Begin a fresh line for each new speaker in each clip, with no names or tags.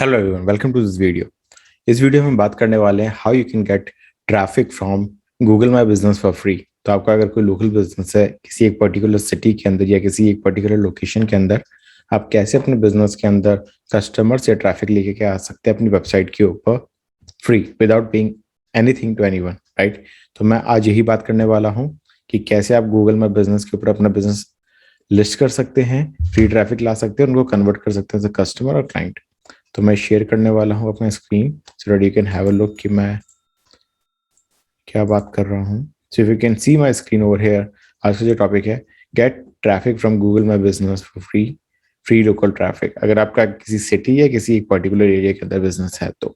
Hello everyone, welcome to this video. इस video में हम बात करने वाले हैं how you can get traffic from Google my business for free. तो आपका अगर कोई लोकल बिजनेस है किसी एक पर्टिकुलर सिटी के अंदर या किसी एक पर्टिकुलर लोकेशन के अंदर, आप कैसे अपने बिजनेस के अंदर कस्टमर्स या ट्रैफिक लेके के आ सकते हैं अपनी वेबसाइट के ऊपर free without paying anything to anyone, right. तो मैं आज यही बात करने वाला हूँ कि कैसे आप गूगल माई बिजनेस के ऊपर अपना बिजनेस लिस्ट कर सकते हैं, फ्री ट्रैफिक ला सकते हैं, उनको कन्वर्ट कर सकते हैं कस्टमर और क्लाइंट। तो मैं शेयर करने वाला हूँ अपना screen so that you can have a look कि मैं क्या बात कर रहा हूँ। So if you can see my screen over here, आज का जो टॉपिक है get traffic from Google my business for free, free local traffic. अगर आपका किसी सिटी या किसी एक पर्टिकुलर एरिया के अंदर बिजनेस है तो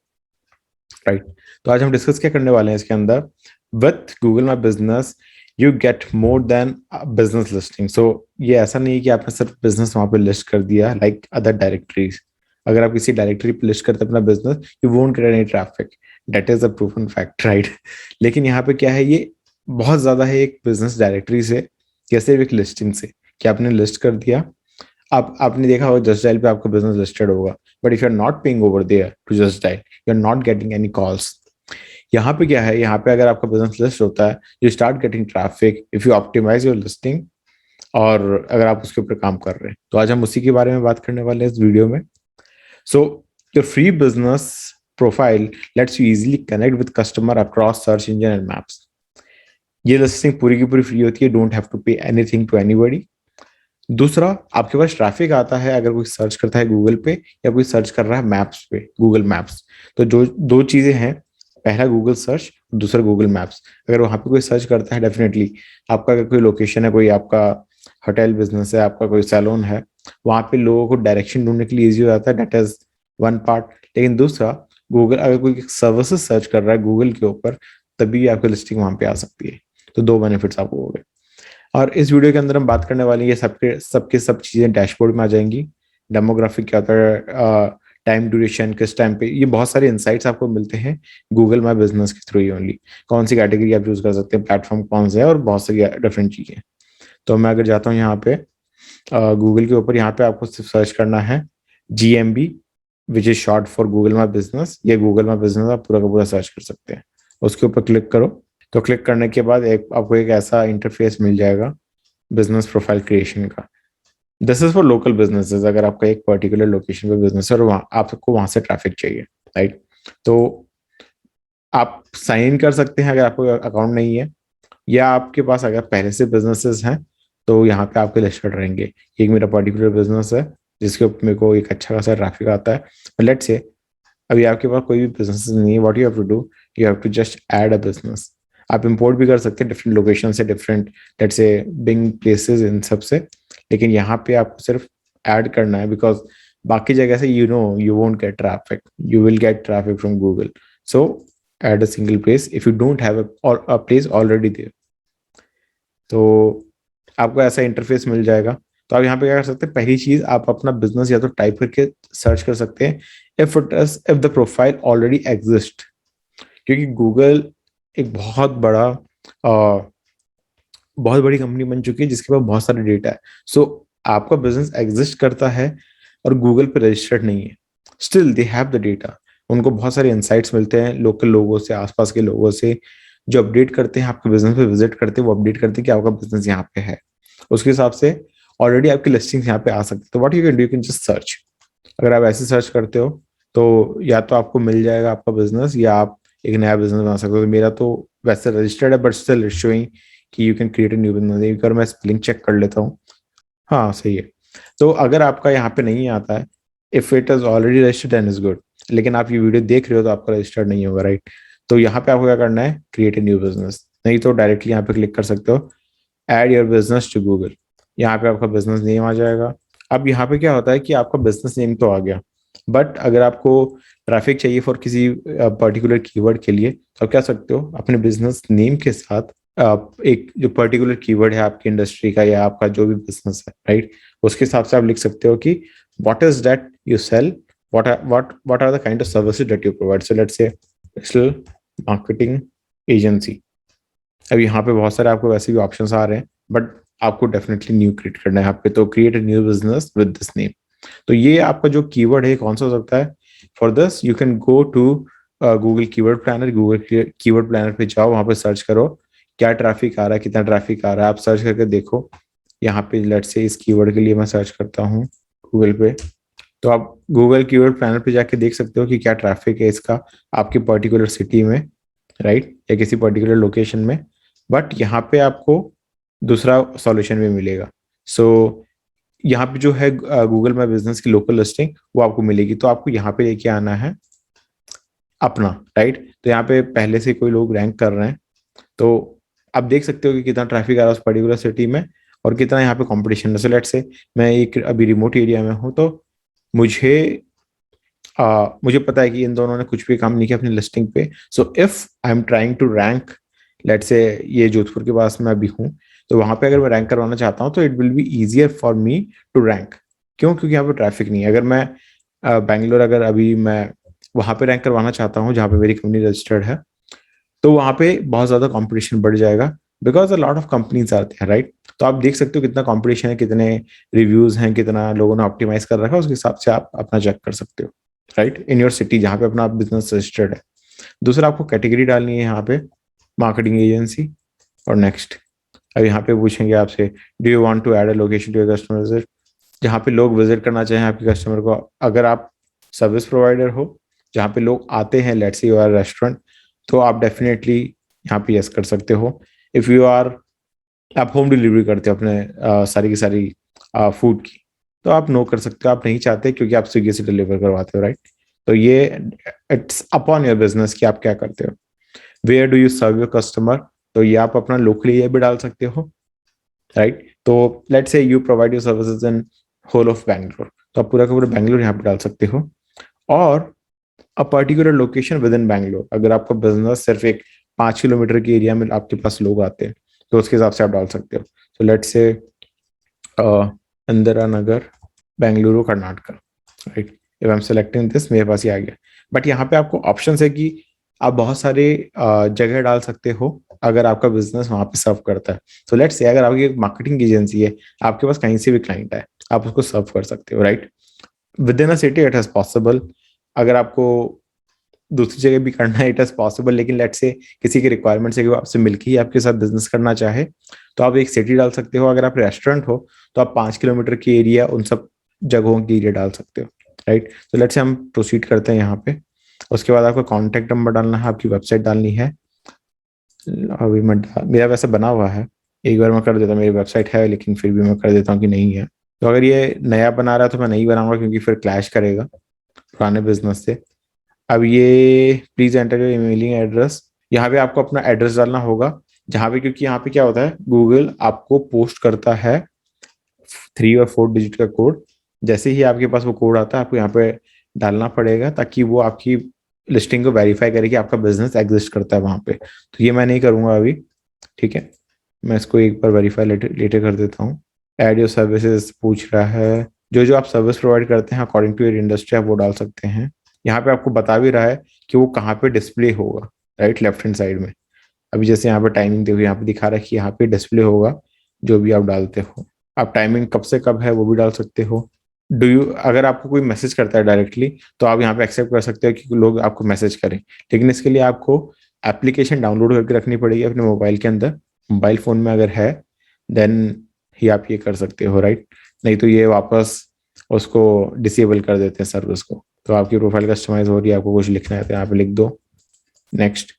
राइट। तो आज हम डिस्कस क्या करने वाले हैं इसके अंदर, with Google my Business you get more than business listing. So ये ऐसा नहीं है कि आपने सिर्फ बिजनेस वहां पे लिस्ट कर दिया लाइक अदर डायरेक्टरीज। अगर आप किसी डायरेक्टरी पे लिस्ट करते हैं अपना business, you won't get any traffic, that is a proven fact, right. लेकिन यहाँ पे क्या है, ये बहुत ज्यादा है एक बिजनेस डायरेक्टरी से या सिर्फ एक लिस्टिंग से कि आपने लिस्ट कर दिया। आपने देखा होगा जस्ट डायल पे आपका बिजनेस लिस्टेड होगा, but if you are not paying over there to just dial, you are not getting any calls. यहाँ पे क्या है, यहाँ पे अगर आपका बिजनेस लिस्ट होता है, you start getting traffic if you optimise your listing, और अगर आप उसके ऊपर काम कर रहे हैं। तो आज हम उसी के बारे में बात करने वाले हैं इस वीडियो में। So your free business profile let's you easily connect with customer across search engine and maps. ये लिस्टिंग पूरी की पूरी फ्री होती है, don't have to pay anything to anybody. दूसरा, आपके पास ट्रैफिक आता है अगर कोई सर्च करता है गूगल पे या कोई सर्च कर रहा है मैप्स पे, गूगल मैप्स। तो जो दो चीजें हैं, पहला गूगल सर्च, दूसरा गूगल मैप्स। अगर वहां पे कोई सर्च करता है, डेफिनेटली आपका अगर कोई लोकेशन है, कोई आपका होटल बिजनेस है, आपका कोई सैलून है, वहां पे लोगों को डायरेक्शन ढूंढने के लिए इजी हो जाता है, दैट इज वन पार्ट। लेकिन दूसरा, गूगल अगर कोई सर्विसेज सर्च कर रहा है गूगल के ऊपर, तभी आपकी लिस्टिंग वहां पे आ सकती है। तो दो बेनिफिट्स आपको हो गए। और इस वीडियो के अंदर हम बात करने वाले हैं, ये सब चीजें डैशबोर्ड में आ जाएंगी। डेमोग्राफिक क्या होता है, टाइम ड्यूरेशन, किस टाइम पे, ये बहुत सारे इंसाइट्स आपको मिलते हैं गूगल माई बिजनेस के थ्रू ही ओनली। कौन सी कैटेगरी आप चूज कर सकते हैं, प्लेटफॉर्म कौन से है, और बहुत सारी डिफरेंट चीजें। तो मैं अगर जाता हूँ यहाँ पे गूगल के ऊपर, यहाँ पे आपको सिर्फ सर्च करना है GMB, which is short for Google my business. ये गूगल माई बिजनेस आप पूरा का पूरा सर्च कर सकते हैं। उसके ऊपर क्लिक करो। तो क्लिक करने के बाद आपको एक ऐसा इंटरफेस मिल जाएगा बिजनेस प्रोफाइल क्रिएशन का। This is for local businesses. अगर आपका एक पर्टिकुलर लोकेशन पे बिजनेस है और वहाँ आपको वहां से ट्रैफिक चाहिए, राइट। तो आप साइन इन कर सकते हैं अगर आपको अकाउंट नहीं है, या आपके पास अगर पहले से बिजनेसेस हैं तो यहाँ पे आपके लिस्टेड रहेंगे। एक मेरा पर्टिकुलर बिजनेस है जिसके ऊपर मेरे को एक अच्छा खासा ट्रैफिक आता है। लेट्स से अभी आपके पास कोई भी बिजनेस नहीं है, what you have to do, you have to just add a business. आप इंपोर्ट भी कर सकते हैं डिफरेंट लोकेशन से, different let's say Bing places, इन सब से। लेकिन यहाँ पे आपको सिर्फ ऐड करना है, बिकॉज बाकी जगह से you won't get traffic, you will get traffic from Google. So add a single place if you don't have a place already there. तो आपको ऐसा इंटरफेस मिल जाएगा। तो आप यहाँ पे क्या कर सकते हैं, पहली चीज आप अपना बिजनेस या तो टाइप करके सर्च कर सकते हैं, if the profile already exist. क्योंकि गूगल एक बहुत बड़ी कंपनी बन चुकी है जिसके पास बहुत सारे डेटा है। सो आपका बिजनेस एग्जिस्ट करता है और गूगल पे रजिस्टर्ड नहीं है, still they have the data. उनको बहुत सारे इंसाइट्स मिलते हैं लोकल लोगों से, आसपास के लोगों से, जो अपडेट करते हैं आपके बिजनेस पे विजिट करते हैं, वो अपडेट करते हैं कि आपका बिजनेस यहाँ पे है। उसके हिसाब से ऑलरेडी आपकी लिस्टिंग यहाँ पे आ सकती है। तो what you can do, you can just search. अगर आप ऐसे सर्च करते हो तो या तो आपको मिल जाएगा आपका बिजनेस, या आप एक नया बिजनेस बना सकते हो। तो मेरा तो वैसे रजिस्टर्ड है, बट स्टिल शोइंग कि you can create a new business. एक बार मैं स्पेलिंग चेक कर लेता हूँ। हाँ, सही है। तो अगर आपका यहाँ पे नहीं आता है, if it is already registered then is good. लेकिन आप ये वीडियो देख रहे हो तो आपका रजिस्टर्ड नहीं होगा, राइट। तो यहाँ पे आपको क्या करना है, क्रिएट ए न्यू बिजनेस। नहीं तो डायरेक्टली यहाँ पे क्लिक कर सकते हो, add your business to Google. यहाँ पे आपका बिजनेस नेम आ जाएगा। अब यहाँ पे क्या होता है कि आपका बिजनेस नेम तो आ गया, बट अगर आपको ट्रैफिक चाहिए फॉर किसी पर्टिकुलर कीवर्ड के लिए, तो आप क्या सकते हो, अपने बिजनेस नेम के साथ एक जो पर्टिकुलर कीवर्ड है आपकी इंडस्ट्री का या आपका जो भी बिजनेस है, राइट, उसके हिसाब से आप लिख सकते हो कि what is that you sell, what are the kind of services that you provide. So let's say digital marketing agency. अब यहाँ पे बहुत सारे आपको वैसे भी ऑप्शंस आ रहे हैं, बट आपको डेफिनेटली न्यू क्रिएट करना है यहाँ पे। तो create a new business with this name. तो ये आपका जो कीवर्ड है कौन सा हो सकता है, for this you can go to Google keyword planner. Google keyword planner पे जाओ, वहां पे सर्च करो क्या ट्रैफिक आ रहा है, कितना ट्रैफिक आ रहा है, आप सर्च करके देखो। यहाँ पे लेट्स से इस कीवर्ड के लिए मैं सर्च करता हूँ गूगल पे, तो आप गूगल कीवर्ड प्लानर पे जाके देख सकते हो कि क्या ट्रैफिक है इसका आपकी पर्टिकुलर सिटी में, राइट, या किसी पर्टिकुलर लोकेशन में। बट यहाँ पे आपको दूसरा सॉल्यूशन भी मिलेगा। सो यहाँ पे जो है गूगल माई बिजनेस की लोकल लिस्टिंग वो आपको मिलेगी, तो आपको यहाँ पे लेके आना है अपना, राइट। तो यहाँ पे पहले से कोई लोग रैंक कर रहे हैं, तो आप देख सकते हो कि कितना ट्रैफिक आ रहा है उस पर्टिकुलर सिटी में और कितना यहाँ पे कंपटीशन है। सो लेट्स से मैं एक अभी रिमोट एरिया में हूँ, तो मुझे मुझे पता है कि इन दोनों ने कुछ भी काम नहीं किया अपनी लिस्टिंग पे। So if I am trying to rank, let's say ये जोधपुर के पास में अभी हूँ, तो वहां पे अगर मैं रैंक करवाना चाहता हूँ तो it will be easier for me to rank. क्यों? क्योंकि यहाँ पे ट्रैफिक नहीं है। अगर मैं बैंगलोर, अगर अभी मैं वहां पे रैंक करवाना चाहता हूँ जहाँ पे मेरी कंपनी रजिस्टर्ड है, तो वहां पे बहुत ज्यादा कंपटीशन बढ़ जाएगा, because a lot of companies आते हैं, राइट। तो आप देख सकते हो कितना कंपटीशन है, कितने रिव्यूज हैं, कितना लोगों ने ऑप्टिमाइज कर रखा है, उसके हिसाब से आप अपना चेक कर सकते हो, राइट, इन योर सिटी जहाँ पे अपना बिजनेस रजिस्टर्ड है। दूसरा, आपको कैटेगरी डालनी है यहाँ पे, मार्केटिंग एजेंसी, और नेक्स्ट। अब यहाँ पे पूछेंगे आपसे, do you want to add a location to your customer visit, जहाँ पे लोग विजिट करना चाहें आपके कस्टमर को। अगर आप सर्विस प्रोवाइडर हो जहाँ पे लोग आते हैं, let's say you are restaurant, तो आप डेफिनेटली यहाँ पे यस कर सकते हो। इफ यू आर, आप होम डिलीवरी करते हो अपने सारी की सारी फूड की, तो आप नो कर सकते हो, आप नहीं चाहते क्योंकि आप स्विगी से डिलीवर करवाते हो, राइट। तो ये इट्स अपॉन योर बिजनेस कि आप क्या करते हो। Where do you serve your customer, तो ये आप अपना लोकल एरिया भी डाल सकते हो, राइट। तो let's say you provide your services in whole of Bangalore, तो आप पूरा का पूरा बैंगलोर यहाँ पे डाल सकते हो। और a particular location with in Bangalore, अगर आपका बिजनेस सिर्फ एक 5 किलोमीटर के एरिया में आपके पास लोग आते हैं, तो उसके हिसाब से आप डाल सकते हो। तो लेट्स से Indira Nagar, Bengaluru, Karnataka, right. If I M selecting this, मेरे पास ये आ गया। बट यहाँ पे आपको ऑप्शन है कि आप बहुत सारे जगह डाल सकते हो अगर आपका बिजनेस वहां पे सर्व करता है। तो लेट्स से अगर आपकी एक मार्केटिंग एजेंसी है, आपके पास कहीं से भी क्लाइंट है, आप उसको सर्व कर सकते हो, right. With in a city it is possible. अगर आपको दूसरी जगह भी करना है, इट इज पॉसिबल, लेकिन लेट्स से किसी की रिक्वायरमेंट से कि वो आपसे मिलकर ही आपके साथ बिजनेस करना चाहे, तो आप एक सिटी डाल सकते हो। अगर आप रेस्टोरेंट हो तो आप 5 किलोमीटर की एरिया, उन सब जगहों की एरिया डाल सकते हो, राइट। तो लेट्स से हम प्रोसीड करते हैं यहाँ पे। उसके बाद आपका कॉन्टैक्ट नंबर डालना है, आपकी वेबसाइट डालनी है। अभी मैं मेरा वैसे बना हुआ है, एक बार मैं कर देता हूँ, मेरी वेबसाइट है, लेकिन फिर भी मैं कर देता हूँ कि नहीं है। तो अगर ये नया बना रहा है तो मैं नहीं बनाऊंगा क्योंकि फिर क्लैश करेगा पुराने बिजनेस से। अब ये please enter your emailing address, यहाँ पे आपको अपना एड्रेस डालना होगा जहाँ पे, क्योंकि यहाँ पे क्या होता है, गूगल आपको पोस्ट करता है 3 और 4 डिजिट का कोड। जैसे ही आपके पास वो कोड आता है, आपको यहाँ पे डालना पड़ेगा ताकि वो आपकी लिस्टिंग को वेरीफाई करे कि आपका बिजनेस एग्जिस्ट करता है वहां पे। तो ये मैं नहीं करूंगा अभी, ठीक है। मैं इसको एक बार वेरीफाई लेटर कर देता हूँ। एड योर सर्विसेज पूछ रहा है, जो जो आप सर्विस प्रोवाइड करते हैं अकॉर्डिंग टू योर इंडस्ट्री आप वो डाल सकते हैं। यहाँ पे आपको बता भी रहा है कि वो कहाँ पे डिस्प्ले होगा, राइट, लेफ्ट हैंड साइड में। अभी जैसे यहाँ पे टाइमिंग देखो, यहाँ पे दिखा रहा है कि यहाँ पे डिस्प्ले होगा जो भी आप डालते हो। आप टाइमिंग कब से कब है वो भी डाल सकते हो। डू यू, अगर आपको कोई मैसेज करता है डायरेक्टली, तो आप यहाँ पे एक्सेप्ट कर सकते हो कि लोग आपको मैसेज करें, लेकिन इसके लिए आपको एप्लीकेशन डाउनलोड करके रखनी पड़ेगी अपने मोबाइल के अंदर। मोबाइल फोन में अगर है देन ही आप ये कर सकते हो, राइट। नहीं तो ये वापस उसको डिसेबल कर देते हैं सर्विस को। तो आपकी प्रोफाइल कस्टमाइज हो रही है, आपको कुछ लिखना है तो यहाँ पे लिख दो नेक्स्ट।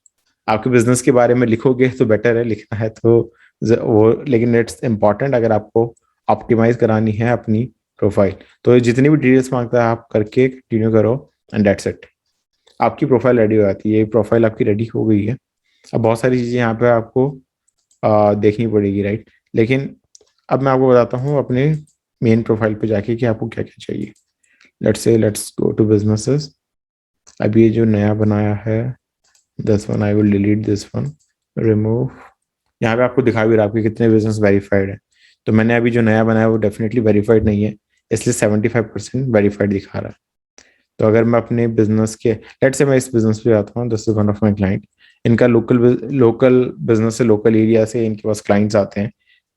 आपके बिजनेस के बारे में लिखोगे तो बेटर है, लिखना है तो वो, लेकिन इट्स इम्पॉर्टेंट अगर आपको ऑप्टिमाइज करानी है अपनी प्रोफाइल, तो जितनी भी डिटेल्स मांगता है आप करके कंटिन्यू करो एंड दैट्स इट। आपकी प्रोफाइल रेडी हो जाती है, ये प्रोफाइल आपकी रेडी हो गई है। अब बहुत सारी चीज़ें यहाँ पे आपको देखनी पड़ेगी, राइट। लेकिन अब मैं आपको बताता हूँ अपने मेन प्रोफाइल पे जाके कि आपको क्या क्या चाहिए। Let's go to businesses. अब ये जो नया बनाया है, this one I will delete, this one remove. यहाँ पे आपको दिखा भी रहा है आपके कितने बिजनेस वेरीफाइड है। तो मैंने अभी जो नया बनाया वो डेफिनेटली वेरीफाइड नहीं है, इसलिए 75% वेरीफाइड दिखा रहा है। तो अगर मैं अपने बिजनेस के, लेट्स से मैं इस बिजनेस पे आता हूँ, this is one of my client. इनका लोकल लोकल बिजनेस से, लोकल एरिया से इनके पास क्लाइंट्स आते हैं,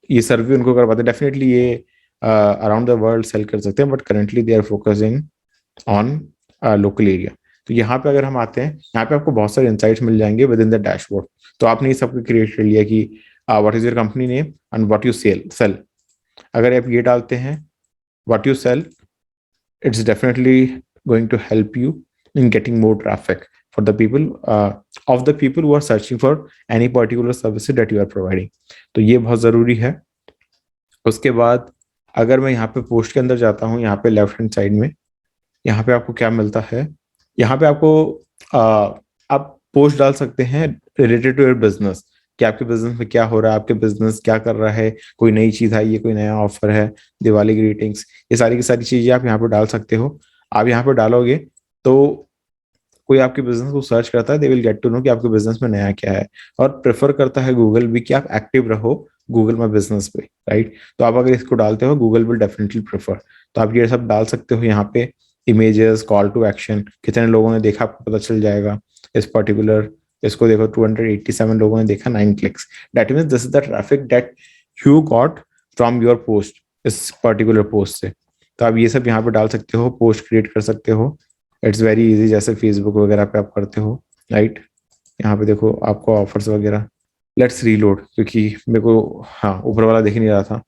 ये सर्वे उनको करवाते हैं। डेफिनेटली ये अराउंड द वर्ल्ड सेल कर सकते हैं, but currently they are focusing on local area. तो यहाँ पे अगर हम आते हैं, यहाँ पे आपको बहुत सारे इंसाइट्स मिल जाएंगे विद इन द डैशबोर्ड। तो आपने ये सब क्रिएट कर लिया कि what is your company name and what you sell. अगर आप ये डालते हैं what you sell, it's definitely going to help you in getting more traffic for the people of the people who are searching for any particular services that you are providing। तो ये बहुत ज़रूरी है। उसके बाद अगर मैं यहाँ पे पोस्ट के अंदर जाता हूँ, यहाँ पे लेफ्ट हैंड साइड में, यहाँ पे आपको क्या मिलता है, यहाँ पे आपको आप पोस्ट डाल सकते हैं रिलेटेड टू योर बिजनेस, कि आपके बिजनेस में क्या हो रहा है, आपके बिजनेस क्या कर रहा है, कोई नई चीज आई है, कोई नया ऑफर है, दिवाली ग्रीटिंग्स, ये सारी की सारी चीजें आप यहाँ पे डाल सकते हो। आप यहाँ पे डालोगे तो कोई आपके बिजनेस को सर्च करता है, they will get to know कि आपके बिजनेस में नया क्या है। और प्रेफर करता है गूगल भी कि आप एक्टिव रहो गूगल में बिजनेस पे, राइट। तो आप अगर इसको डालते हो गूगल विल डेफिनेटली प्रेफर। तो आप ये सब डाल सकते हो यहाँ पे, इमेजेस, कॉल टू एक्शन, कितने लोगों ने देखा आपको पता चल जाएगा। इस पर्टिकुलर इसको देखो 287 लोगों ने देखा, 9 clicks, that means this is the traffic that you got from your post, इस पर्टिकुलर पोस्ट से। तो आप ये सब यहाँ पे डाल सकते हो, पोस्ट क्रिएट कर सकते हो, इट्स वेरी इजी, जैसे फेसबुक वगैरह पे आप करते हो, राइट। यहाँ पे देखो आपको ऑफर्स वगैरह, लेट्स रीलोड, क्योंकि मेरे को हाँ ऊपर वाला दिख नहीं रहा था,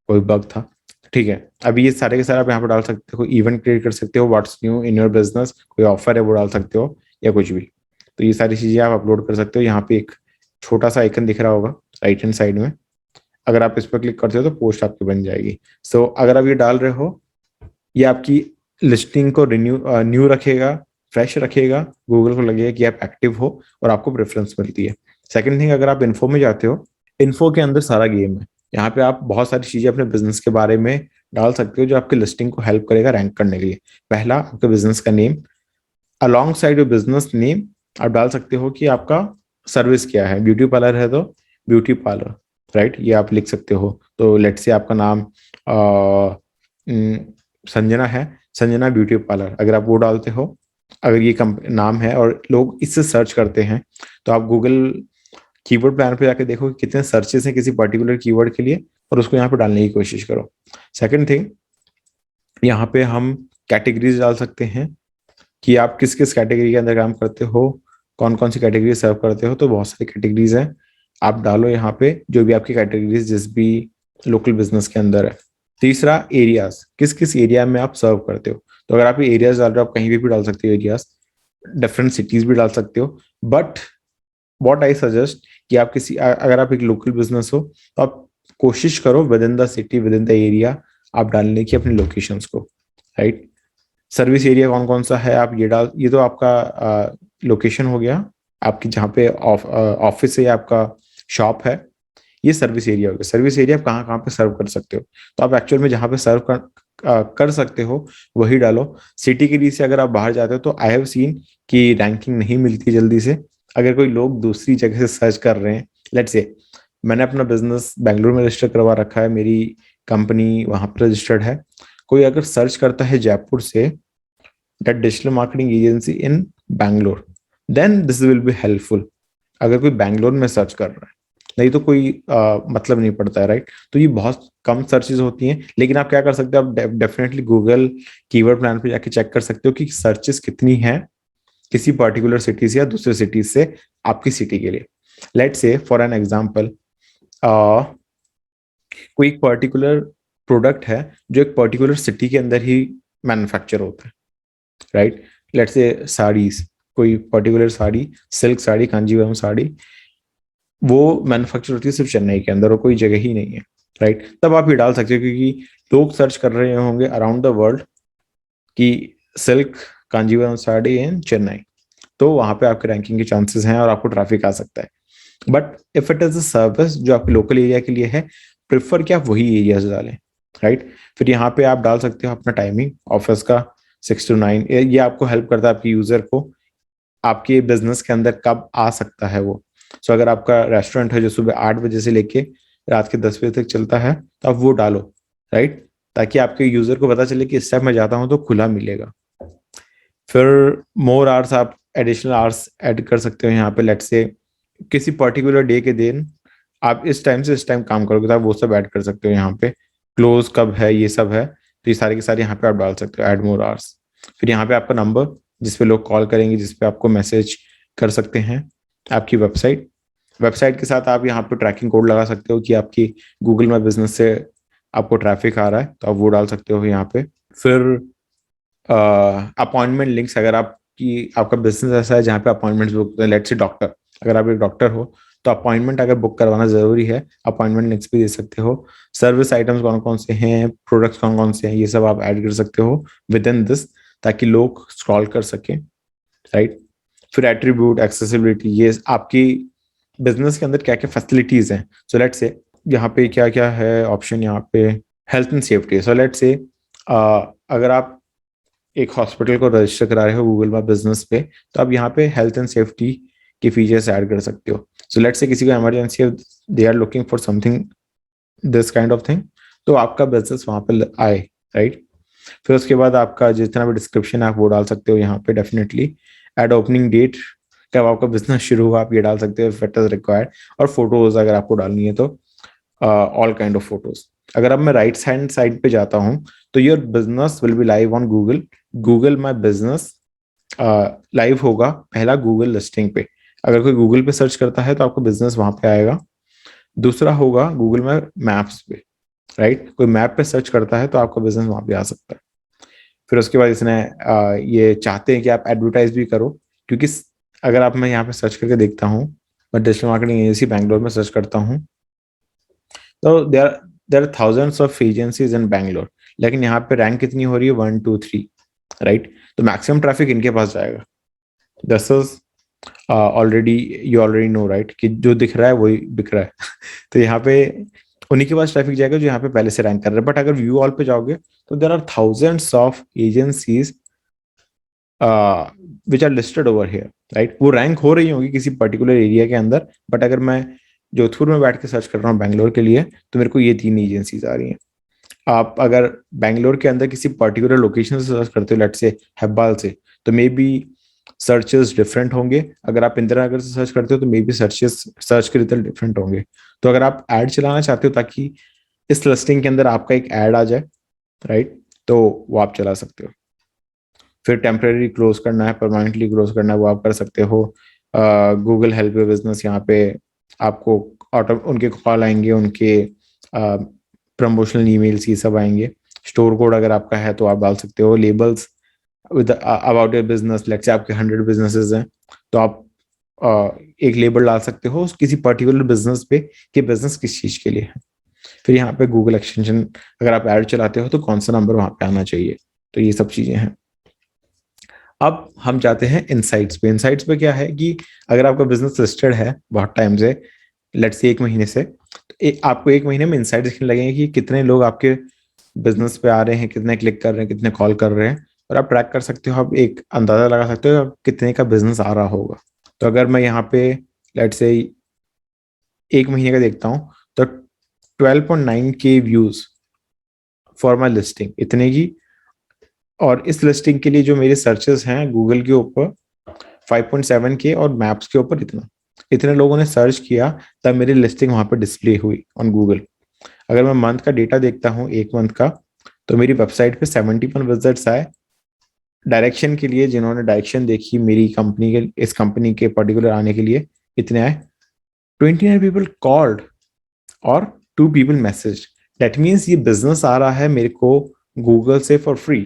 कोई बग था। ठीक है, अभी ये सारे के सारे आप यहाँ पे डाल सकते हो, इवेंट क्रिएट कर सकते हो, what's new in your business, कोई ऑफर है वो डाल सकते हो, या कुछ भी। तो ये सारी चीजें आप अपलोड कर सकते हो। यहाँ पे एक छोटा सा आइकन दिख रहा होगा राइट हैंड साइड में, अगर आप इस पर क्लिक करते हो तो पोस्ट आपकी बन जाएगी। सो अगर आप ये डाल रहे हो, ये आपकी लिस्टिंग को न्यू रखेगा, फ्रेश रखेगा, गूगल को लगेगा कि आप एक्टिव हो और आपको प्रेफरेंस मिलती है। सेकंड थिंग, अगर आप इन्फो में जाते हो, इन्फो के अंदर सारा गेम है। यहाँ पे आप बहुत सारी चीजें अपने बिजनेस के बारे में डाल सकते हो जो आपके लिस्टिंग को हेल्प करेगा रैंक करने के लिए। पहला, आपके बिजनेस का name, along side your business name आप डाल सकते हो कि आपका सर्विस क्या है। ब्यूटी पार्लर है तो ब्यूटी पार्लर, राइट, ये आप लिख सकते हो। तो लेट्स से आपका नाम संजना है, संजना ब्यूटी पार्लर, अगर आप वो डालते हो, अगर ये नाम है और लोग इससे सर्च करते हैं, तो आप गूगल कीवर्ड प्लान पे जाके देखो कि कितने सर्चेस हैं किसी पर्टिकुलर कीवर्ड के लिए, और उसको यहाँ पे डालने की कोशिश करो। सेकंड थिंग, यहाँ पे हम कैटेगरीज डाल सकते हैं कि आप किस किस कैटेगरी के अंदर काम करते हो, कौन कौन सी कैटेगरी सर्व करते हो। तो बहुत सारी कैटेगरीज हैं, आप डालो यहाँ पे जो भी आपकी कैटेगरीज जिस भी लोकल बिजनेस के अंदर है। तीसरा, एरियाज, किस किस एरिया में आप सर्व करते हो। तो अगर आप एरियाज डाल रहे हो, आप कहीं भी डाल सकते हो एरियाज, डिफरेंट सिटीज भी डाल सकते हो। बट व्हाट आई सजेस्ट कि आप किसी अगर आप एक लोकल बिजनेस हो तो आप कोशिश करो with in the city, with in the area आप डालने की अपनी लोकेशंस को, राइट। सर्विस एरिया कौन कौन सा है आप ये डाल, ये तो आपका लोकेशन हो गया, आपकी जहाँ पे ऑफिस है या आपका शॉप है, ये सर्विस एरिया हो गया। सर्विस एरिया आप कहाँ कहाँ पे सर्व कर सकते हो, तो आप एक्चुअल में जहाँ पे सर्व कर सकते हो वही डालो। सिटी के लिए से अगर आप बाहर जाते हो तो आई हैव सीन कि रैंकिंग नहीं मिलती जल्दी से, अगर कोई लोग दूसरी जगह से सर्च कर रहे हैं। लेट्स से मैंने अपना बिजनेस बेंगलुरु में रजिस्टर करवा रखा है, मेरी कंपनी वहां पर रजिस्टर्ड है, कोई अगर सर्च करता है जयपुर से that digital marketing agency in Bangalore, then this will be helpful, अगर कोई बैंगलोर में सर्च कर रहा है, नहीं तो कोई मतलब नहीं पड़ता है, राइट। तो ये बहुत कम सर्चेज होती हैं, लेकिन आप क्या कर सकते हो, आप डेफिनेटली गूगल कीवर्ड प्लान पे जाके चेक कर सकते हो कि सर्चेस कितनी हैं किसी पर्टिकुलर सिटी से या दूसरे सिटी से आपकी सिटी के लिए। Let's say for an example, कोई एक पर्टिकुलर प्रोडक्ट है जो एक पर्टिकुलर सिटी के अंदर ही मैन्युफैक्चर होता है, राइट। लेट्स से साड़ीज, कोई पर्टिकुलर साड़ी, सिल्क साड़ी, कांजीवरम साड़ी, वो मैन्युफैक्चर होती है सिर्फ चेन्नई के अंदर और कोई जगह ही नहीं है, राइट। तब आप ये डाल सकते हो क्योंकि लोग सर्च कर रहे होंगे अराउंड द वर्ल्ड कि सिल्क कांजीवरम साड़ी इन चेन्नई, तो वहां पे आपके रैंकिंग के चांसेस हैं और आपको ट्रैफिक आ सकता है। But if it is a service जो आपके लोकल एरिया के लिए है, प्रेफर कि आप वही एरियाज डालें, राइट। फिर यहाँ पे आप डाल सकते हो अपना टाइमिंग ऑफिस का 6 to 9, ये आपको हेल्प करता है आपके यूजर को आपके बिजनेस के अंदर कब आ सकता है वो। सो अगर आपका रेस्टोरेंट है जो सुबह 8 बजे से लेके रात के 10 बजे तक चलता है, तो आप वो डालो, राइट, ताकि आपके यूजर को पता चले कि इस टाइम मैं जाता हूँ तो खुला मिलेगा। फिर मोर आवर्स, आप एडिशनल आवर्स ऐड कर सकते हो यहाँ पे। लेट्स से किसी पर्टिकुलर डे के दिन आप इस टाइम से इस टाइम काम करोगे तो आप वो सब ऐड कर सकते हो यहाँ पे। क्लोज कब है, ये सब है, तो ये सारे के सारे यहाँ पे आप डाल सकते हो, ऐड मोर आवर्स। फिर यहाँ पे आपका नंबर जिस पे लोग कॉल करेंगे, जिस पे आपको मैसेज कर सकते हैं, आपकी वेबसाइट, वेबसाइट के साथ आप यहाँ पे ट्रैकिंग कोड लगा सकते हो कि आपकी गूगल माई बिजनेस से आपको ट्रैफिक आ रहा है, तो आप वो डाल सकते हो यहाँ पे। फिर अपॉइंटमेंट लिंक्स, अगर आपकी आपका बिजनेस ऐसा है जहाँ पे appointments book, let's say doctor, अगर आप एक डॉक्टर हो तो अपॉइंटमेंट अगर बुक करवाना जरूरी है, अपॉइंटमेंट लिंक्स भी दे सकते हो। सर्विस आइटम्स कौन कौन से हैं, प्रोडक्ट्स कौन कौन से हैं, ये सब आप ऐड कर सकते हो विद इन दिस, ताकि लोग स्क्रॉल कर सकें, राइट। फिर एट्रीब्यूट, एक्सेसिबिलिटी, ये आपकी बिजनेस के अंदर क्या क्या फैसिलिटीज हैं। सो लेट्स से यहाँ पे क्या क्या है ऑप्शन, यहाँ पे health and safety. So let's से अगर आप एक हॉस्पिटल को रजिस्टर करा रहे हो गूगल माई बिजनेस पे, तो आप यहाँ पे हेल्थ एंड सेफ्टी के फीचर्स ऐड कर सकते हो। सो लेट्स से किसी को इमरजेंसी है, they are looking for something this kind of thing, तो आपका बिजनेस वहां पे आए, राइट। फिर उसके बाद आपका जितना भी डिस्क्रिप्शन आप वो डाल सकते हो यहाँ पे डेफिनेटली। एड ओपनिंग डेट, कब आपका बिजनेस शुरू हुआ आप ये डाल सकते हो इफ इट इज रिक्वायर्ड। और फोटोज अगर आपको डालनी है तो ऑल काइंड ऑफ फोटोज। अगर अब मैं राइट हैंड साइड पे जाता हूँ तो your business will be live on Google, Google my business live होगा पहला गूगल लिस्टिंग पे। अगर कोई गूगल पे सर्च करता है तो आपका बिजनेस वहां पे आएगा। दूसरा होगा गूगल में मैप्स पे, राइट, कोई मैप पे सर्च करता है तो आपका बिजनेस वहां पे आ सकता है। फिर उसके बाद इसने ये चाहते हैं कि आप एडवर्टाइज भी करो, क्योंकि अगर आप, मैं यहाँ पे सर्च करके देखता हूँ, मैं डिजिटल मार्केटिंग एजेंसी बैंगलोर में सर्च करता हूँ, तो there are thousands of agencies in Bangalore, लेकिन यहाँ पे रैंक कितनी हो रही है, 1 2 3, राइट। तो मैक्सिमम ट्रैफिक इनके पास जाएगा। This is already, you already know right, कि जो दिख रहा है वही बिक रहा है तो यहाँ पे उन्हीं के पास ट्रैफिक जाएगा जो यहाँ पे पहले से रैंक कर रहे हैं। बट अगर व्यू ऑल पे जाओगे तो there are thousands of agencies which are listed over here, right. वो रैंक हो रही होगी किसी पर्टिकुलर एरिया के अंदर, बट अगर मैं जोधपुर में बैठ के सर्च कर रहा हूँ बैंगलोर के लिए, तो मेरे को ये 3 एजेंसीज आ रही हैं। आप अगर बैंगलोर के अंदर किसी पर्टिकुलर लोकेशन से सर्च करते हो, लेट से हेब्बाल से, तो मे बी सर्चेस डिफरेंट होंगे। अगर आप इंदिरा नगर से सर्च करते हो तो मे बी सर्च के रिजल्ट डिफरेंट होंगे। तो अगर आप ऐड चलाना चाहते हो ताकि इस लिस्टिंग के अंदर आपका एक ऐड आ जाए, राइट, तो वो आप चला सकते हो। फिर टेम्परेरी क्लोज करना है, परमानेंटली क्लोज करना है, वो आप कर सकते हो। गूगल हेल्प योर बिजनेस, यहाँ पे आपको ऑटो उनके कॉल आएंगे, उनके प्रमोशनल ईमेल्स ये सब आएंगे। स्टोर कोड अगर आपका है तो आप डाल सकते हो। Labels with about your business, let's say आपके 100 बिजनेसेस हैं, तो आप एक लेबल डाल सकते हो किसी पर्टिकुलर बिजनेस पे कि बिजनेस किस चीज के लिए है। फिर यहाँ पे गूगल एक्सटेंशन, अगर आप ऐड चलाते हो तो कौन सा नंबर वहां पे आना चाहिए, तो ये सब चीजें हैं। अब हम जाते हैं इनसाइट्स पे। इनसाइट्स पे क्या है कि अगर आपका बिजनेस लिस्टेड है बहुत टाइम से, लेट्स से 1 महीने से, तो आपको 1 महीने में इनसाइट दिखने लगेंगे कि कितने लोग आपके बिजनेस पे आ रहे हैं, कितने क्लिक कर रहे हैं, कितने कॉल कर रहे हैं, और आप ट्रैक कर सकते हो। आप एक अंदाजा लगा सकते हो आप कितने का बिजनेस आ रहा होगा। तो अगर मैं यहाँ पे लेट्स से 1 महीने का देखता हूँ, तो 12.9 के व्यूज फॉर माई लिस्टिंग, इतने की। और इस लिस्टिंग के लिए जो मेरे सर्चेस हैं गूगल के ऊपर 5.7 के, और मैप्स के ऊपर इतना, इतने लोगों ने सर्च किया तब मेरी लिस्टिंग वहां पर डिस्प्ले हुई ऑन गूगल। अगर मैं मंथ का डेटा देखता हूँ, 1 मंथ का, तो मेरी वेबसाइट पे 71 विजिट्स आए डायरेक्शन के लिए, जिन्होंने डायरेक्शन देखी मेरी कंपनी के, इस कंपनी के पर्टिकुलर आने के लिए, इतने आए। 29 पीपल कॉल्ड और 2 पीपल मैसेज। दैट मीन्स ये बिजनेस आ रहा है मेरे को गूगल से फॉर फ्री,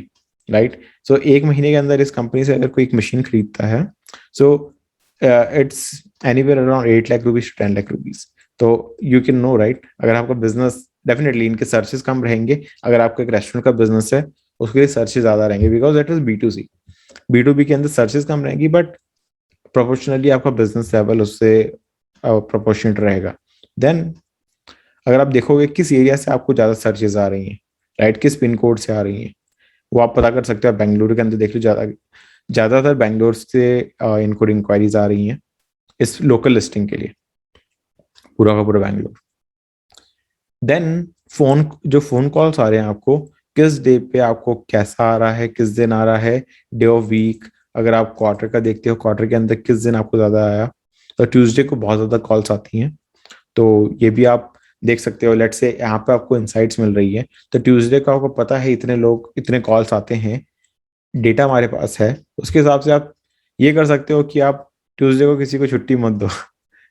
राइट। सो 1 महीने के अंदर इस कंपनी से अगर कोई एक मशीन खरीदता है, so it's anywhere around 8 lakh rupees टू 10 लाख रुपीज। तो यू कैन नो राइट, अगर आपका बिजनेस, डेफिनेटली इनके सर्चेस कम रहेंगे। अगर आपका एक रेस्टोरेंट का बिजनेस है उसके लिए सर्चेस ज्यादा रहेंगे, because that is B2C। B2B के अंदर सर्चेस कम रहेंगी, बट प्रोपोर्शनली आपका बिजनेस लेवल उससे प्रोपोर्शनेट रहेगा। देन अगर आप देखोगे किस एरिया से आपको ज्यादा सर्चेज आ रही हैं, राइट, किस पिन कोड से आ रही हैं, वो आप पता कर सकते हो। बेंगलुरु के अंदर देख लो, ज्यादातर बैंगलोर से इनको इंक्वायरीज आ रही हैं इस लोकल लिस्टिंग के लिए, पूरा का पूरा बैंगलोर। देन फोन कॉल्स आ रहे हैं आपको, किस डे पे आपको कैसा आ रहा है, किस दिन आ रहा है, डे ऑफ वीक। अगर आप क्वार्टर का देखते हो, क्वार्टर के अंदर किस दिन आपको ज्यादा आया, तो ट्यूसडे को बहुत ज्यादा कॉल्स आती हैं, तो ये भी आप देख सकते हो। लेट्स से यहाँ पे आपको इनसाइट्स मिल रही है, तो ट्यूसडे को आपको पता है इतने लोग, इतने कॉल्स आते हैं डेटा हमारे पास है उसके हिसाब से आप ये कर सकते हो कि आप ट्यूसडे को किसी को छुट्टी मत दो।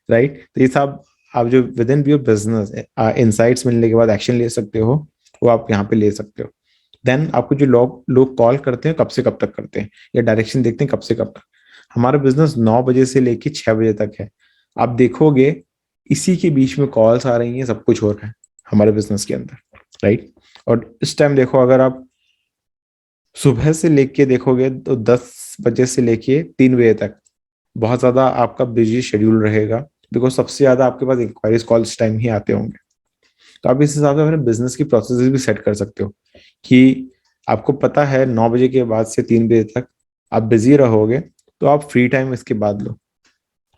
राइट, तो ये सब आप जो with in your business insights मिलने के बाद एक्शन ले सकते हो, वो आप यहाँ पे ले सकते हो। देन आपको जो लोग लोग कॉल करते हैं कब से कब तक करते हैं या डायरेक्शन देखते हैं कब से कब तक। हमारा बिजनेस 9 बजे से लेके 6 बजे तक है। आप देखोगे इसी के बीच में कॉल्स आ रही हैं, सब कुछ हो रहा है हमारे बिजनेस के अंदर। राइट, और इस टाइम देखो अगर आप सुबह से लेके देखोगे तो 10 बजे से लेके 3 बजे तक बहुत ज्यादा आपका बिजी शेड्यूल रहेगा, बिकॉज सबसे ज्यादा आपके पास इंक्वायरीज कॉल इस टाइम ही आते होंगे। तो आप इस हिसाब से अपने बिजनेस की प्रोसेसेस भी सेट कर सकते हो कि आपको पता है 9 बजे के बाद से 3 बजे तक आप बिजी रहोगे, तो आप फ्री टाइम इसके बाद लो।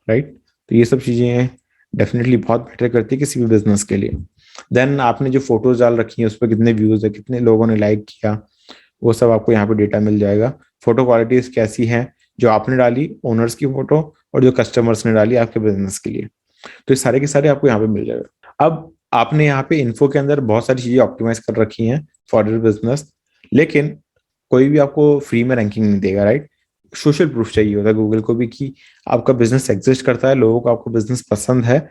राइट, तो ये सब चीजें डेफिनेटली बहुत बेटर करती है किसी भी बिजनेस के लिए। देन आपने जो फोटोज डाल रखी है उस पर कितने व्यूज है, कितने लोगों ने लाइक किया, वो सब आपको यहाँ पे डेटा मिल जाएगा। फोटो क्वालिटीज कैसी है जो आपने डाली ओनर्स की फोटो और जो कस्टमर्स ने डाली आपके बिजनेस के लिए, तो ये सारे के सारे आपको यहाँ पे मिल जाएगा। अब आपने यहाँ पे इन्फो के अंदर बहुत सारी चीजें ऑप्टिमाइज कर रखी हैं फॉर योर बिजनेस, लेकिन कोई भी आपको फ्री में रैंकिंग नहीं देगा। राइट, सोशल प्रूफ चाहिए होता है गूगल को भी कि आपका बिजनेस एग्जिस्ट करता है, लोगों को आपका बिजनेस पसंद है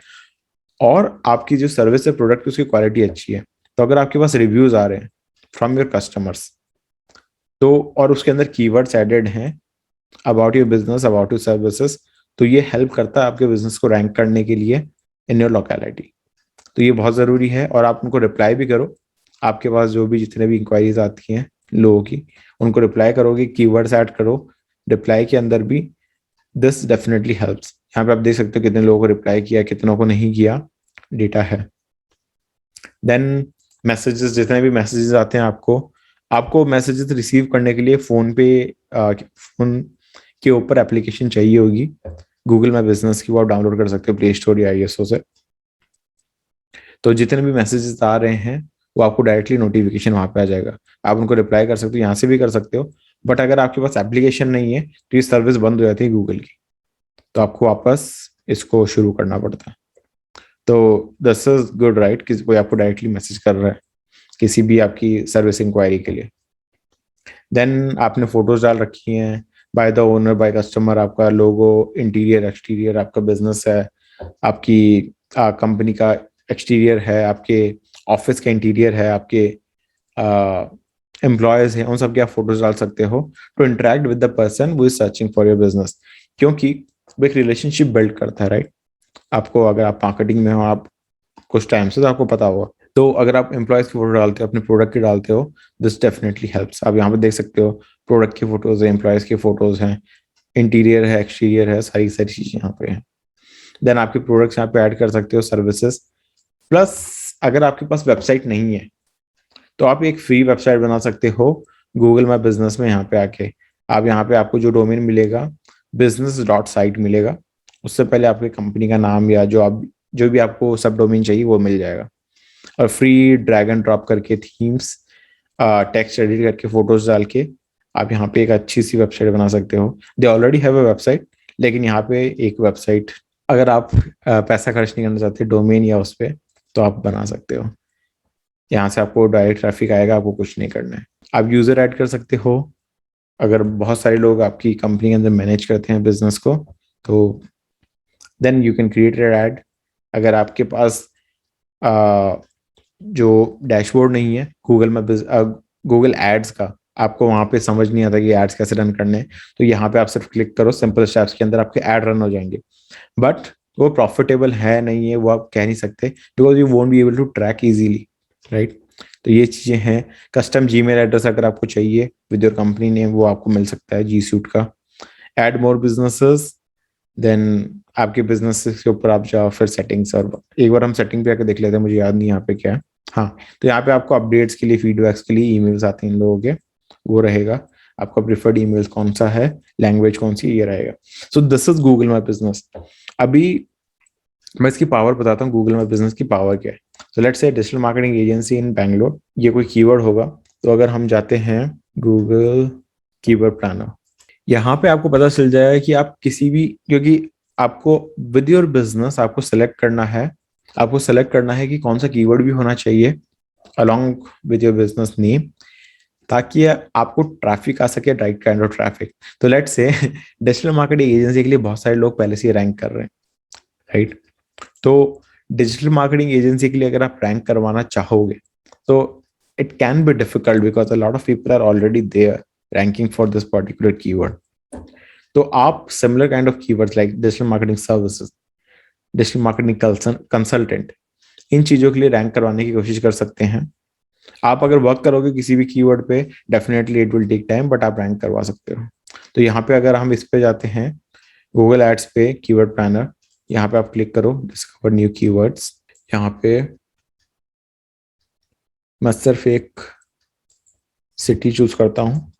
और आपकी जो सर्विस है प्रोडक्ट उसकी क्वालिटी अच्छी है। तो अगर आपके पास रिव्यूज आ रहे हैं फ्रॉम योर कस्टमर्स, तो और उसके अंदर कीवर्ड्स एडेड हैं about your business, about your services, तो ये हेल्प करता है आपके बिजनेस को रैंक करने के लिए इन योर लोकेलिटी। तो ये बहुत जरूरी है और आप उनको रिप्लाई भी करो। आपके पास जो भी जितने भी इंक्वायरीज आती हैं लोगों की, उनको रिप्लाई करोगे, कीवर्ड्स ऐड करो रिप्लाई के अंदर भी। This definitely helps. यहाँ पे आप देख सकते हो कितने लोगों को रिप्लाई किया, कितनों को नहीं किया, डेटा है। देन मैसेजेस, जितने भी मैसेजेस आते हैं आपको आपको मैसेजेस रिसीव करने के लिए फोन के ऊपर एप्लीकेशन चाहिए होगी गूगल माई बिजनेस की, वो आप डाउनलोड कर सकते हो प्ले स्टोर या आईएसओ से। तो जितने भी मैसेजेस आ रहे हैं वो आपको डायरेक्टली नोटिफिकेशन वहां पे आ जाएगा। आप उनको रिप्लाई कर सकते हो, यहाँ से भी कर सकते हो। बट अगर आपके पास एप्लीकेशन नहीं है तो ये सर्विस बंद हो जाती है गूगल की, तो आपको वापस इसको शुरू करना पड़ता है। तो दिस इज गुड, राइट, कि कोई आपको डायरेक्टली मैसेज कर रहा है किसी भी आपकी सर्विस इंक्वायरी के लिए। देन आपने फोटोज डाल रखी हैं by the owner, by customer, आपका लोगो, इंटीरियर एक्सटीरियर, आपका बिजनेस है, आपकी कंपनी का एक्सटीरियर है, आपके ऑफिस का इंटीरियर है, आपके एम्प्लॉयज हैं, उन सब की आप फोटोज डाल सकते हो to interact with the person who is searching for your business, क्योंकि वो एक रिलेशनशिप बिल्ड करता है। राइट, आपको अगर आप मार्केटिंग में हो, आप कुछ टाइम से, तो आपको पता होगा, तो अगर आप एम्प्लॉयज की फोटो डालते हो, अपने प्रोडक्ट की डालते हो, दिस डेफिनेटली हेल्प्स। आप यहाँ पे देख सकते हो प्रोडक्ट की फोटोज है, एम्प्लॉयज की फोटोज हैं, इंटीरियर है, एक्सटीरियर है, सारी सारी चीजें यहाँ पे हैं। देन आपके प्रोडक्ट्स यहाँ पे ऐड कर सकते हो, सर्विसेज। प्लस अगर आपके पास वेबसाइट नहीं है तो आप एक फ्री वेबसाइट बना सकते हो गूगल माई बिजनेस में। यहाँ पे आके आप यहाँ पे आपको जो डोमेन मिलेगा business.site मिलेगा, उससे पहले आपकी कंपनी का नाम या जो भी आपको सब डोमेन चाहिए वो मिल जाएगा। और फ्री ड्रैग एंड ड्रॉप करके थीम्स, टेक्स्ट एडिट करके, फोटोज डाल के आप यहाँ पे एक अच्छी सी वेबसाइट बना सकते हो। They already have a website, लेकिन यहाँ पे एक वेबसाइट अगर आप पैसा खर्च नहीं करना चाहते डोमेन या उस पर, तो आप बना सकते हो। यहाँ से आपको डायरेक्ट ट्रैफिक आएगा, आपको कुछ नहीं करना है। आप यूजर ऐड कर सकते हो, अगर बहुत सारे लोग आपकी कंपनी के अंदर मैनेज करते हैं बिजनेस को, तो then you can create an ad. अगर आपके पास जो डैशबोर्ड नहीं है गूगल एड्स का, आपको वहां पे समझ नहीं आता कि एड्स कैसे रन करने हैं, तो यहाँ पे आप सिर्फ क्लिक करो, सिंपल स्टेप्स के अंदर आपके एड रन हो जाएंगे। बट वो प्रॉफिटेबल है नहीं है वो आप कह नहीं सकते, because you won't be able to track easily. Right, तो ये चीजें हैं। कस्टम जीमेल एड्रेस अगर आपको चाहिए विद योर कंपनी नेम, वो आपको मिल सकता है जी सूट का। ऐड मोर बिजनेसेस, देन आपके बिजनेस के ऊपर आप जाओ, फिर सेटिंग्स, और एक बार हम सेटिंग पे आकर देख लेते हैं, मुझे याद नहीं यहाँ पे क्या है। हाँ, तो यहाँ पे आपको अपडेट्स के लिए, फीडबैक्स के लिए ईमेल्स आते हैं इन लोगों के, वो रहेगा। आपका प्रिफर्ड ईमेल कौन सा है, लैंग्वेज कौन सी, ये रहेगा। So this is Google my business. अभी मैं इसकी पावर बताता हूँ, गूगल माई बिजनेस की पावर क्या है। So let's say digital marketing agency in Bangalore, ये कोई कीवर्ड होगा। तो अगर हम जाते हैं गूगल कीवर्ड प्लानर, यहाँ पे आपको पता चल जाएगा कि आप किसी भी, क्योंकि आपको विद योर बिजनेस आपको सेलेक्ट करना है कि कौन सा कीवर्ड भी होना चाहिए along with your business name, ताकि आपको ट्रैफिक आ सके, राइट काइंड ऑफ ट्रैफिक। तो let's say digital marketing agency के लिए बहुत सारे लोग पहले से रैंक कर रहे हैं, राइट। तो डिजिटल मार्केटिंग एजेंसी के लिए अगर आप रैंक करवाना चाहोगे तो it can be difficult because a lot of people are already there ranking for this particular keyword. तो आप similar kind of keywords like digital marketing services, digital marketing consultant, इन चीजों के लिए रैंक करवाने की कोशिश कर सकते हैं। आप अगर वर्क करोगे किसी भी कीवर्ड पे, definitely it will take time, but आप रैंक करवा सकते हो। तो यहाँ पे अगर हम इस पे जाते हैं गूगल एड्स पे, कीवर्ड प्लानर, यहाँ पे आप क्लिक करो डिस्कवर न्यू कीवर्ड्स। यहाँ पे मैं सिर्फ एक सिटी चूज करता हूँ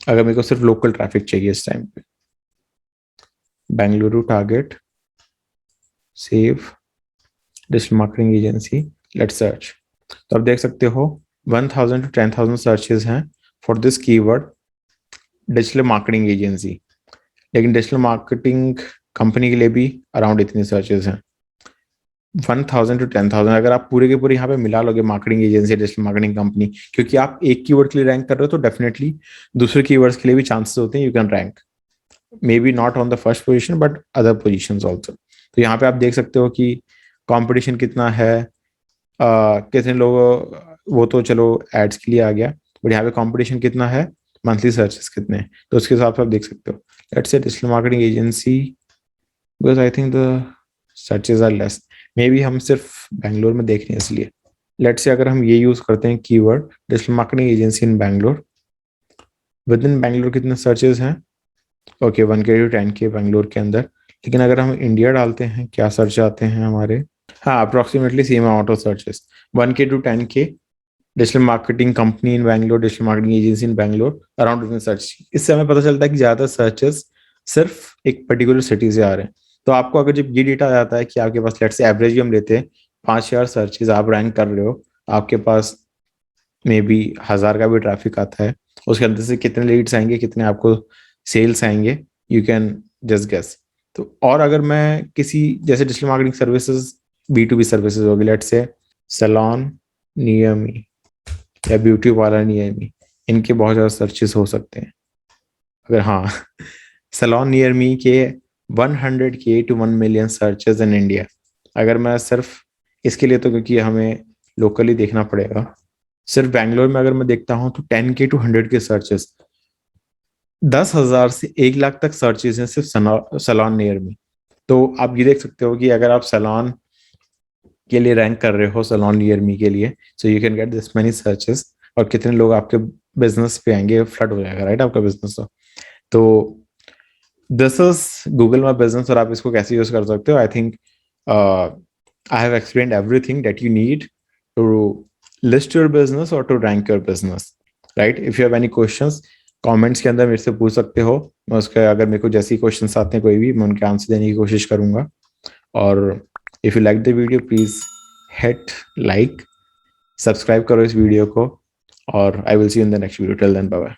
अगर मेरे को सिर्फ लोकल ट्रैफिक चाहिए इस टाइम पे। Bengaluru target, save, digital marketing agency, let's search. तो आप देख सकते हो 1000 to 10,000 सर्चेज हैं for this keyword digital marketing agency. लेकिन डिजिटल मार्केटिंग कंपनी के लिए भी अराउंड इतनी सर्चेज हैं 1000 to 10,000। अगर आप पूरे के पूरे यहाँ पे मिला लोगे marketing agency, digital marketing company, क्योंकि आप एक कीवर्ड के लिए रैंक कर रहे हो तो डेफिनेटली दूसरे कीवर्ड्स के लिए भी चांसेस होते हैं you can rank, may be not on the first position but other position also. तो यहाँ पे आप देख सकते हो कि कंपटीशन कितना है, कितने लोग, वो तो चलो एड्स के लिए आ गया, बट यहाँ पे कंपटीशन कितना है, मंथली सर्चेस कितने हैं, तो उसके हिसाब से आप देख सकते हो। Let's say digital marketing agency, because I think the searches are less, maybe हम सिर्फ बैंगलोर में देख रहे हैं इसलिए। लेट्स से अगर हम ये यूज करते हैं keyword digital marketing agency in Bangalore, with in Bangalore कितने सर्चेज हैं, okay 1K to 10K Bangalore के अंदर। लेकिन अगर हम इंडिया डालते हैं, क्या सर्च आते हैं हमारे, हाँ approximately same amount of searches, 1K to 10K digital marketing company in Bangalore, digital marketing agency in Bangalore, around इतने सर्च। इससे हमें पता चलता है कि ज्यादा सर्चेस सिर्फ एक पर्टिकुलर सिटी से आ रहे हैं। तो आपको अगर जब ये डेटा आ जाता है कि आपके पास लेट्स से एवरेज हम लेते हैं 5,000 सर्चेज आप रैंक कर रहे हो, आपके पास मे बी 1,000 का भी ट्रैफिक आता है, उसके अंदर से कितने लीड्स आएंगे, कितने आपको सेल्स आएंगे, यू कैन जस्ट गेस। तो और अगर मैं किसी जैसे digital marketing services, B2B services होगी, let's say salon near me या ब्यूटी पार्लर नियर मी, इनके बहुत ज़्यादा सर्चेस हो सकते हैं। अगर हाँ सैलून नियर मी के 100K to 1 million searches in India, अगर मैं सिर्फ इसके लिए, तो क्योंकि हमें लोकली देखना पड़ेगा, सिर्फ बैंगलोर में अगर मैं देखता हूँ तो 10K to 100K सर्चेस, 10,000 से 1 लाख तक सर्चेस हैं सिर्फ सैलून नियर मी। तो आप ये देख सकते हो कि अगर आप सैलून के लिए रैंक कर रहे हो, सैलून नियर मी के लिए, so you can get this many searches, और कितने लोग आपके बिजनेस पे आएंगे, फ्लड हो जाएगा राइट आपका बिजनेस। तो this is Google my business, और आप इसको कैसे यूज कर सकते हो। I think I have explained everything that you need to list your business और to rank your business, right. If you have any questions comments के अंदर मेरे से पूछ सकते हो, मैं उसका अगर मेरे को जैसे क्वेश्चंस आते हैं कोई भी, मैं उनके आंसर देने की कोशिश करूंगा। और if you like the video please hit like, subscribe करो इस वीडियो को, और I will see you in the next video. Till then bye bye.